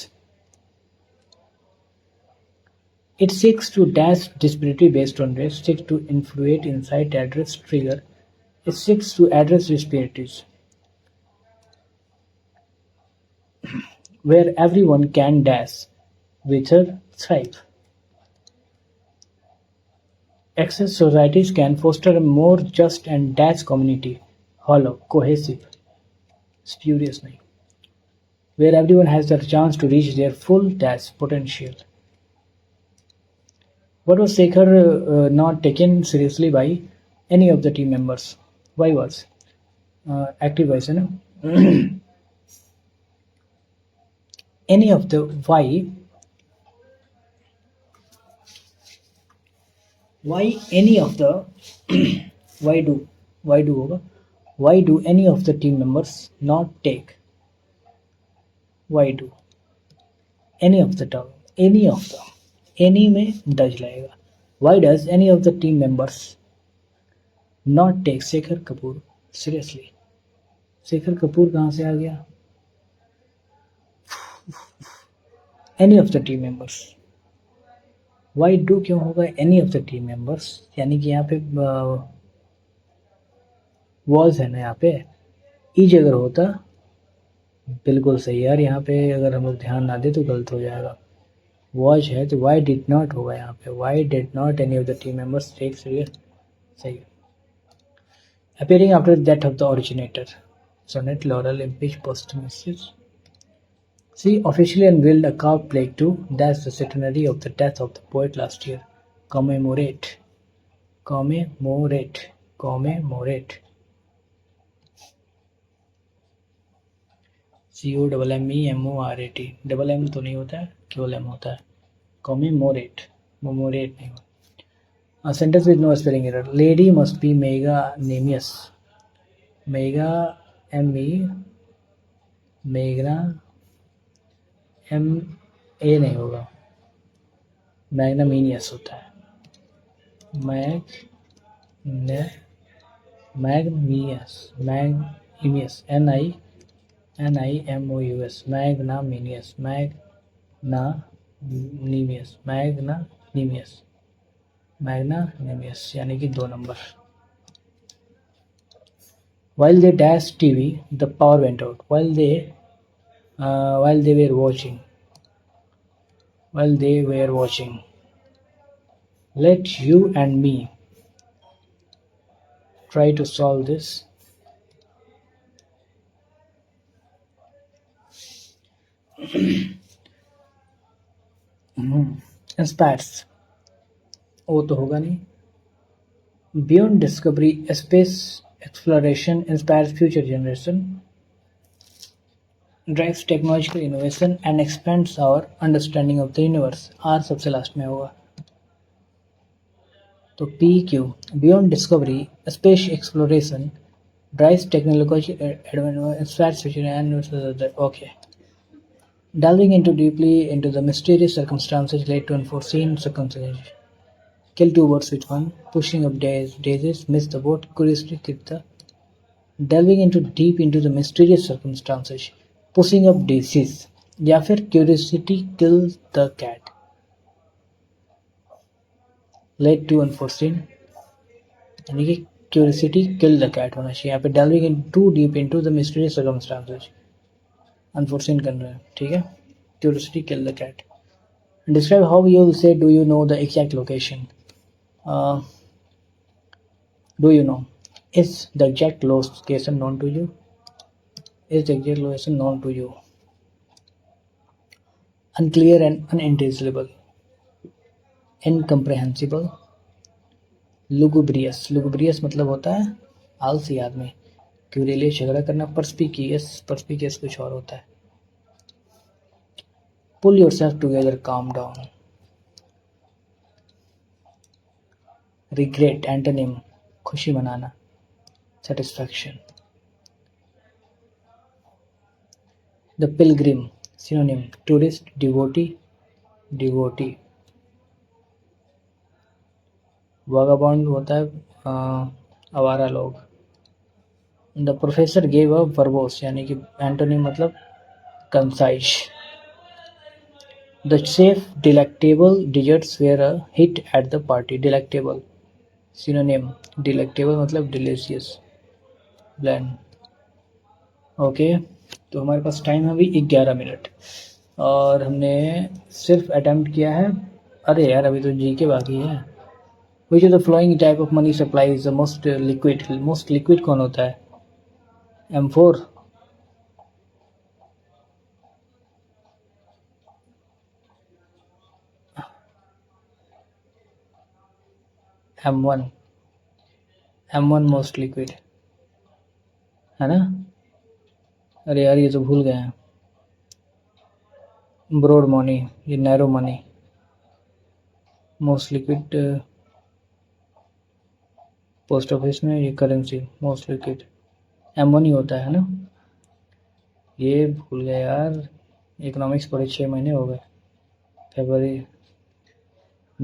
It seeks to dash disparity based on race, seeks to influence insight, address, trigger. It seeks to address disparities where everyone can dash with her thrive. Access societies can foster a more just and dash community, hollow, cohesive, spurious nahi, where everyone has the chance to reach their full dash potential. What was Sekhar not taken seriously by any of the team members? Why was active voice है ना any of the why any of the why do होगा why do any of the team members not take why do any of the any में does लगेगा। Why does any of the team members not take Shekhar Kapoor seriously? Shekhar Kapoor कहाँ से आ गया? Any of the team members, why do क्यों होगा any of the team members? यानी कि यहाँ पे वॉज है ना, यहाँ पे ईज अगर होता बिल्कुल सही यार, यहाँ पे अगर हम लोग ध्यान ना दे तो गलत हो जाएगा। वॉच है तो वाई डिड नॉट होगा यहाँ पे, why did not any of the team members take serious, सही है। Appearing after the death of the originator, sonnet laurel impeach posthumously. She officially unveiled a carved plaque too. That's the centenary of the death of the poet last year. Commemorate, commemorate, commemorate. COMMEMORAT, double M तो नहीं होता है, केवल M होता है। Commemorate, memorate नहीं होता। A sentence with no spelling error. Lady must be magnanimous. Mega M E magna M ए नहीं होगा, मैग्नामीनियस होता है। मैग्नीमियस NIMOUS मैग्नामीनियस मैग्नानीमियस यानी कि 2 number. While they dashed TV, the power went out. While they were watching. Let you and me try to solve this. Inspires. वो तो होगा नहीं। Beyond discovery, space exploration inspires future generation, drives technological innovation and expands our understanding of the universe. R सबसे last में होगा, तो PQ Beyond discovery, space exploration drives technological advancement, inspires future and okay. Delving deeply into the mysterious circumstances led to unforeseen circumstances. Kill 2 birds with one. Pushing up daisies, miss the boat. Curiously kick the. Delving deep into the mysterious circumstances. Pushing up daisies. या फिर curiosity kills the cat. Led to unforeseen. यानी कि curiosity kill the cat होना चाहिए। यहाँ पे delving too deep into the mysterious circumstances. Unforeseen कर रहे हैं, ठीक है। Curiosity kill the cat. Describe how you will say, do you know the exact location? Do you know? Is the exact location known to you? Is the exact location known to you? Unclear and unintelligible. Incomprehensible. Lugubrious. Lugubrious मतलब होता है आलसी आदमी। Curious झगड़ा करना। परस्पिकियस कुछ और होता है। Pull yourself together, calm down. Regret antonym खुशी मनाना, satisfaction. The pilgrim synonym tourist, devotee. Vagabond होता है आवारा लोग। The professor gave a verbose यानी कि antonym मतलब concise. The safe delectable desserts were a hit at the party. Delectable synonym delectable मतलब delicious, bland. ओके तो हमारे पास टाइम है अभी 11 मिनट और हमने सिर्फ अटेम्प्ट किया है। अरे यार अभी तो जी के बाकी है। विच of the flowing type of money supply is the most liquid कौन होता है? M4, M1 मोस्ट लिक्विड है ना। अरे यार ये तो भूल गए हैं। ब्रॉड मनी, ये narrow money. Most liquid post office में ये करेंसी मोस्ट लिक्विड M1 ही होता है ना। ये भूल गए यार, इकोनॉमिक्स पढ़े 6 महीने हो गए। फरवरी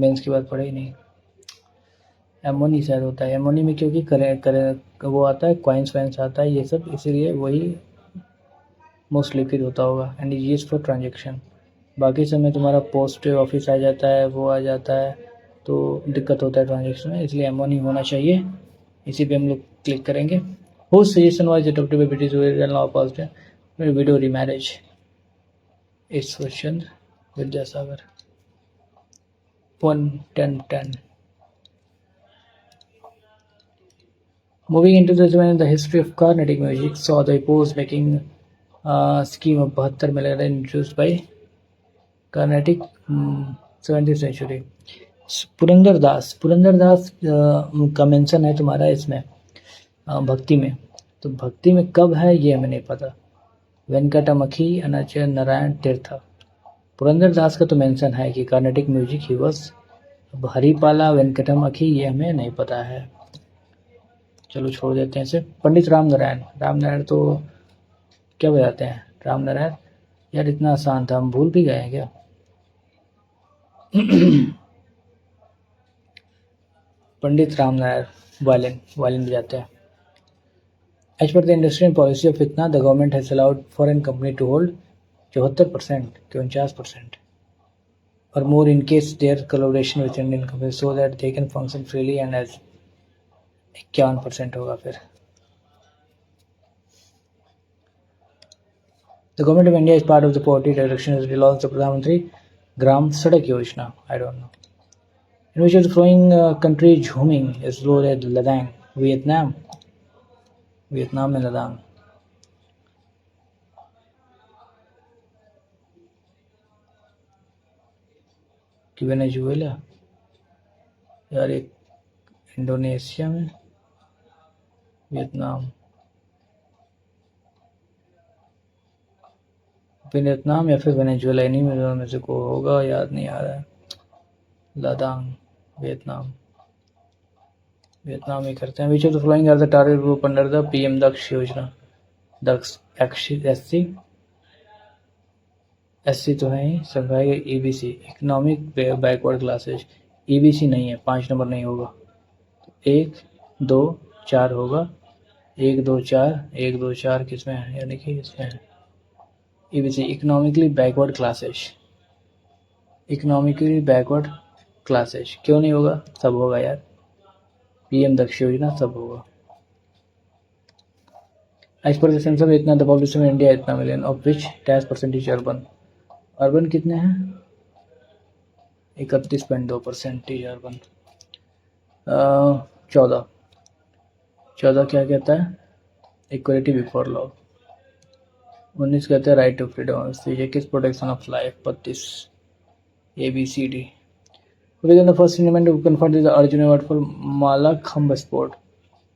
मेंस के बाद पढ़े ही नहीं। एमोनी शायद होता है, एमोनी में क्योंकि करे करे वो आता है, कॉइन्स वाइन्स आता है ये सब, इसीलिए वही मोस्ट लिक्विड होता होगा and is use for transaction. बाकी समय तुम्हारा पोस्ट ऑफिस आ जाता है, वो आ जाता है, तो दिक्कत होता है ट्रांजेक्शन में, इसलिए एमओनी होना चाहिए। इसी पे हम लोग क्लिक करेंगे। हो suggestion wise adopted by British law passed video remarriage इस question Vidyasagar 1-10-10। Moving into the history of Carnatic music saw the opposed making scheme of 72 melody introduced by Carnatic 17th century। Purandara Dasa का मेंशन है तुम्हारा इसमें भक्ति में, तो भक्ति में कब है ये हमें नहीं पता। वेंकटमखी अनाचार्य नारायण तीर्थ, पुरंदर दास का तो मेंशन है कि कार्नेटिक म्यूजिक ही वॉज। अब हरिपाला वेंकटमखी ये हमें नहीं पता है, चलो छोड़ देते हैं इसे। पंडित राम नारायण तो क्या बजाते हैं? राम नारायण यार इतना आसान था, हम भूल भी गए हैं क्या? पंडित राम नारायण वायलिन बजाते हैं। As per the industrial policy of इतना the government has allowed foreign company to hold 74% के 49% और more in case their collaboration with Indian company so that they can function freely and as 51% होगा फिर। The government of India is part of the poverty reduction as well as the Pradhan Mantri Gram Sadak Yojana. I don't know. In which of the following country jhuming is located at Ladang, Vietnam? Vietnam में लदांग। कि Venezuela यार, एक Indonesia में, Vietnam या फिर Venezuela, इन्हीं में दोनों में से कोई होगा, याद नहीं आ रहा है। लदांग वियतनाम ही करते हैं। Which of the following are the target group under the PM Daksh Yojana? Daksh SC तो है ही, सब है। EBC economic backward classes, EBC नहीं है, 5 नंबर नहीं होगा, 1 2 4 होगा, 1 2 4 किसमें है, यानी कि इसमें है ईबीसी इकोनॉमिकली बैकवर्ड क्लासेज। क्यों नहीं होगा? सब होगा यार, पीएम दक्ष योजना सब होगा। एज पर द सेंसस इतना द पॉपुलेशन ऑफ इंडिया इतना मिलियन ऑफ विच %, अर्बन कितने हैं? 31.2% अर्बन। 14 क्या कहता है? Equality before law. 19 कहते हैं right to freedom. 21 protection of life. 32 ABCD। Within the first tournament to confer the Arjun Award for Mallakhamb sport.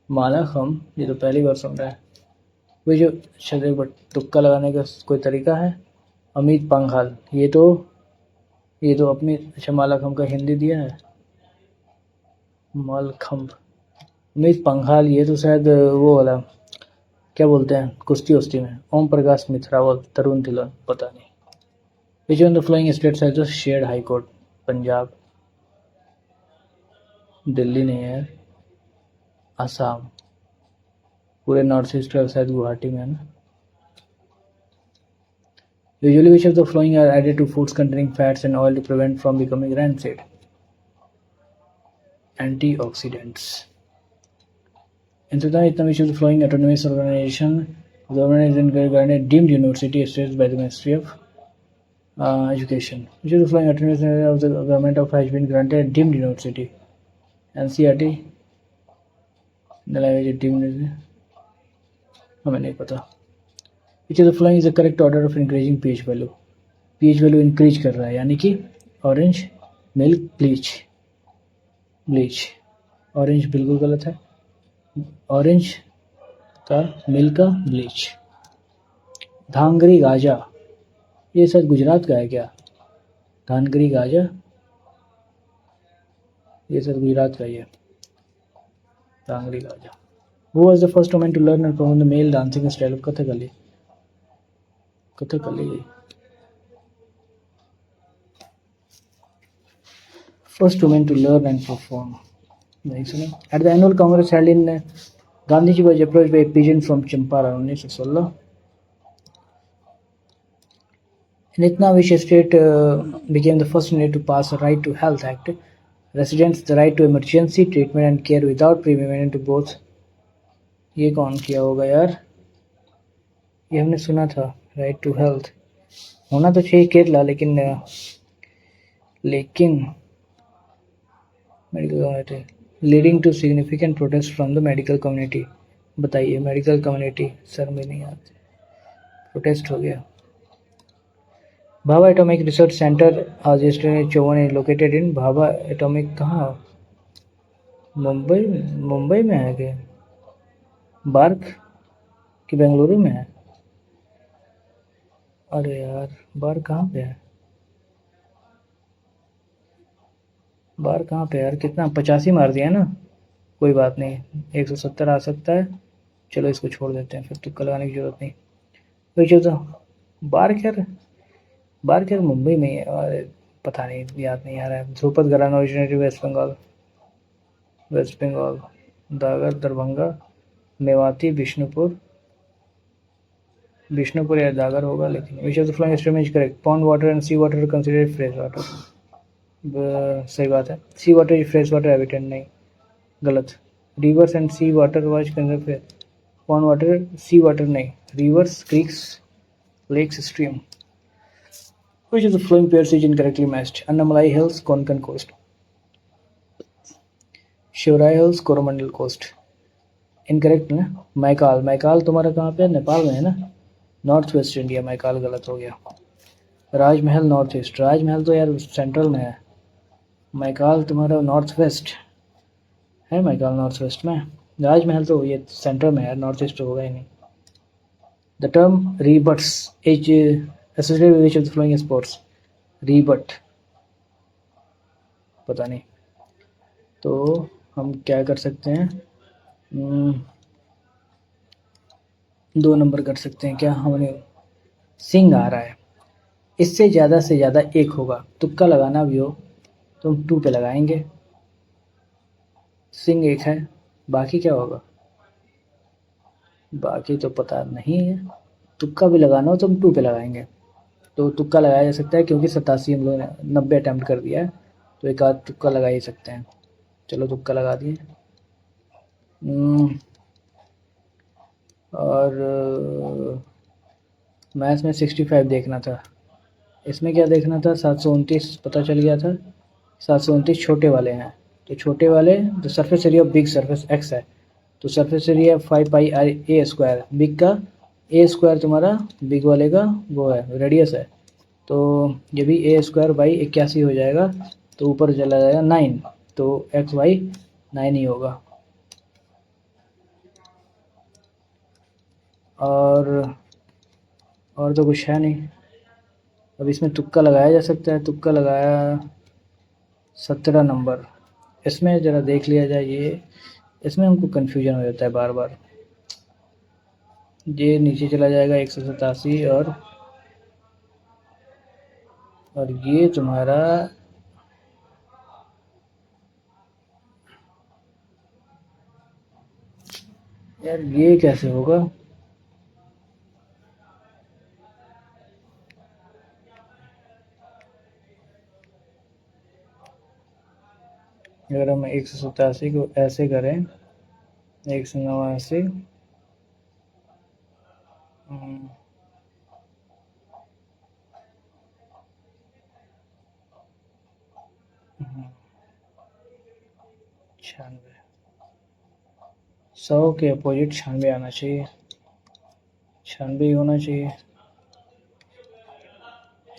Mallakhamb ये तो पहली बार सुन रहा है। वही जो चलिए बट तुक्का लगाने का कोई तरीका है। अमित पंघाल, ये तो अपनी, अच्छा मालाखम्ब का हिंदी दिया है, मालखम्ब। अमित पंघाल ये तो शायद वो वाला क्या बोलते हैं कुश्ती में। ओम प्रकाश मिथरावल, तरुण तिलक, पता नहीं। Which one the flowing states has the shared high court? Punjab, Delhi नहीं है, असम, पूरे नॉर्थ ईस्ट का शायद गुवाहाटी में है ना। Usually which of the following are added to foods containing fats and oil to prevent from becoming rancid? Antioxidants. इतना which of the following autonomous organisation government is granted deemed university established by the Ministry of Education? Which of the following autonomous of the government of has been granted deemed university? NCERT, हमें नहीं पता। Which of the following is the correct order of increasing pH value? pH value increase कर रहा है, यानी कि orange, milk, bleach. Orange बिल्कुल गलत है, ऑरेंज का, मिल्क का, ब्लीच। धांगरी गाजा, ये शायद गुजरात का है क्या? धानगरी गाजा ये सब गुजरात का ही है। धांगरी Gaza. Who was the first woman to learn and perform the male dancing style of Kathakali? First woman to learn and perform. नहीं सुना. At the annual congress held in Gandhiji was approached by a pigeon from Champaran 1916. Nitna, which state became the first state to pass a Right to Health Act, residents the right to emergency treatment and care without payment to both. ये कौन किया होगा यार? ये हमने सुना था, right to health होना तो चाहिए केरला, लेकिन medical community leading to significant protest from the medical community. बताइए, मेडिकल कम्युनिटी सर में नहीं आती, प्रोटेस्ट हो गया. भाभा एटॉमिक रिसर्च सेंटर आज yesterday 54 located in. Bhabha atomic कहाँ? मुंबई में है क्या? बार्क कि बेंगलुरु में है? अरे यार, बार कहाँ पे है? बार कहाँ पे यार? कितना 85 मार दिया ना. कोई बात नहीं, 170 आ सकता है. चलो इसको छोड़ देते हैं, फिर तुक्का लगाने की जरूरत नहीं. वही चीज़ बार खैर मुंबई में ही है. और पता नहीं, याद नहीं आ रहा है. ध्रुपद घराना ओरिजिनेटेड वेस्ट बंगाल, दागर, दरभंगा, मेवाती, बिष्णुपुर या दागर होगा. लेकिन which of the following stream is correct? Pond water and sea water considered fresh water. सही बात है. Sea water is fresh water habitant. नहीं, गलत. Rivers and sea water was considered. Pond water, sea water नहीं. Rivers, creeks, lakes, stream. Which of the following pairs is incorrectly matched? Annamalai Hills, Konkan Coast. Shevaroy hills, Coromandel coast. Incorrect ना. मैकाल तुम्हारा कहाँ पे है? नेपाल में है ना. North west India. मैकाल गलत हो गया. राजमहल नॉर्थ ईस्ट. राजमहल तो यार सेंट्रल में है. मैकाल तुम्हारा नॉर्थ वेस्ट है. मैकाल नॉर्थ वेस्ट में. राजमहल तो ये सेंट्रल में है, नॉर्थ ईस्ट तो होगा ही नहीं. The term rebuts is associated with which of the following sports? Rebut पता नहीं. तो हम क्या कर सकते हैं? 2 नंबर कर सकते हैं क्या? हमने सिंह आ रहा है, इससे ज़्यादा से ज़्यादा 1 होगा. तुक्का लगाना भी हो तो हम 2 पे लगाएंगे. सिंह 1 है, बाकी क्या होगा? बाकी तो पता नहीं है. तुक्का भी लगाना हो तो हम 2 पे लगाएंगे. तो तुक्का लगाया जा सकता है, क्योंकि 87 हम लोगों ने 90 अटैम्प्ट कर दिया है, तो एक आध तुक्का लगा ही सकते हैं. चलो तुक्का लगा दिए. और मैथ्स में 65 देखना था. इसमें क्या देखना था? 729 पता चल गया था. 729 छोटे वाले हैं, तो छोटे वाले the surface area of big surface x है, तो surface area 5 pi a square. Big का a स्क्वायर तुम्हारा बिग वाले का वो है, रेडियस है. तो ये भी a स्क्वायर बाई 81 हो जाएगा, तो ऊपर चला जाएगा 9, तो x बाई 9 ही होगा. और तो कुछ है नहीं. अब इसमें तुक्का लगाया जा सकता है. तुक्का लगाया 17 नंबर. इसमें ज़रा देख लिया जाए. ये इसमें हमको कन्फ्यूजन हो जाता है बार बार. ये नीचे चला जाएगा 187, और ये तुम्हारा यार ये कैसे होगा? अगर हम 187 को ऐसे करें, 189, छियानवे, 100 के अपोजिट 96 आना चाहिए. 96 होना चाहिए.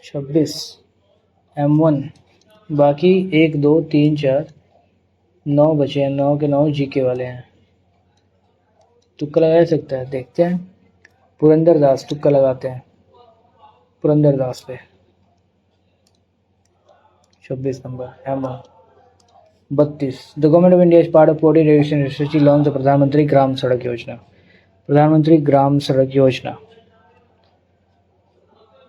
26 M1. बाकी 1 2 3 4 9 बचे हैं. 9 के 9 जीके वाले हैं. तुक्का लगा सकता है, देखते हैं. पुरंदर दास, तुक्का लगाते हैं पुरंदर दास पे. 26 number M1. 32 the government of India is part of body regulation research launch the प्रधानमंत्री ग्राम सड़क योजना. प्रधानमंत्री ग्राम सड़क योजना,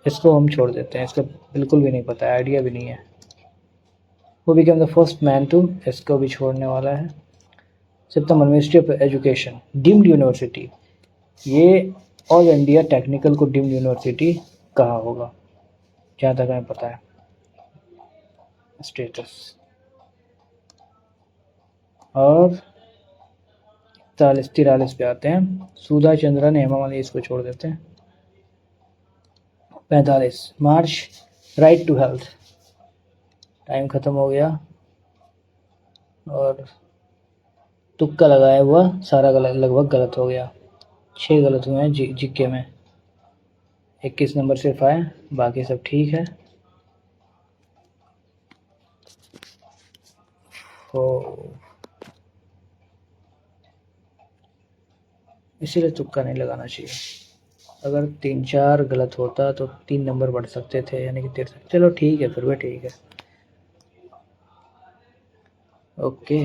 इसको हम छोड़ देते हैं. इसका बिल्कुल भी नहीं पता है, आइडिया भी नहीं है. Who became the first man to, इसको भी छोड़ने वाला है। सितंबर ministry of education deemed university, ये ऑल इंडिया टेक्निकल को डीम्ड यूनिवर्सिटी कहा होगा जहाँ तक हमें पता है। स्टेटस और 43 पे आते हैं। सुधा चंद्रन हेमा मालिनी, इसको छोड़ देते हैं। 45 मार्च राइट टू हेल्थ, टाइम ख़त्म हो गया और तुक्का लगाया हुआ सारा गलत, लगभग गलत हो गया। 6 गलत हुए हैं जीके में, 21 नंबर सिर्फ आए, बाकी सब ठीक है। इसीलिए तुक्का नहीं लगाना चाहिए। अगर 3-4 गलत होता तो 3 नंबर बढ़ सकते थे, यानी कि 13। चलो ठीक है, फिर भी ठीक है। ओके।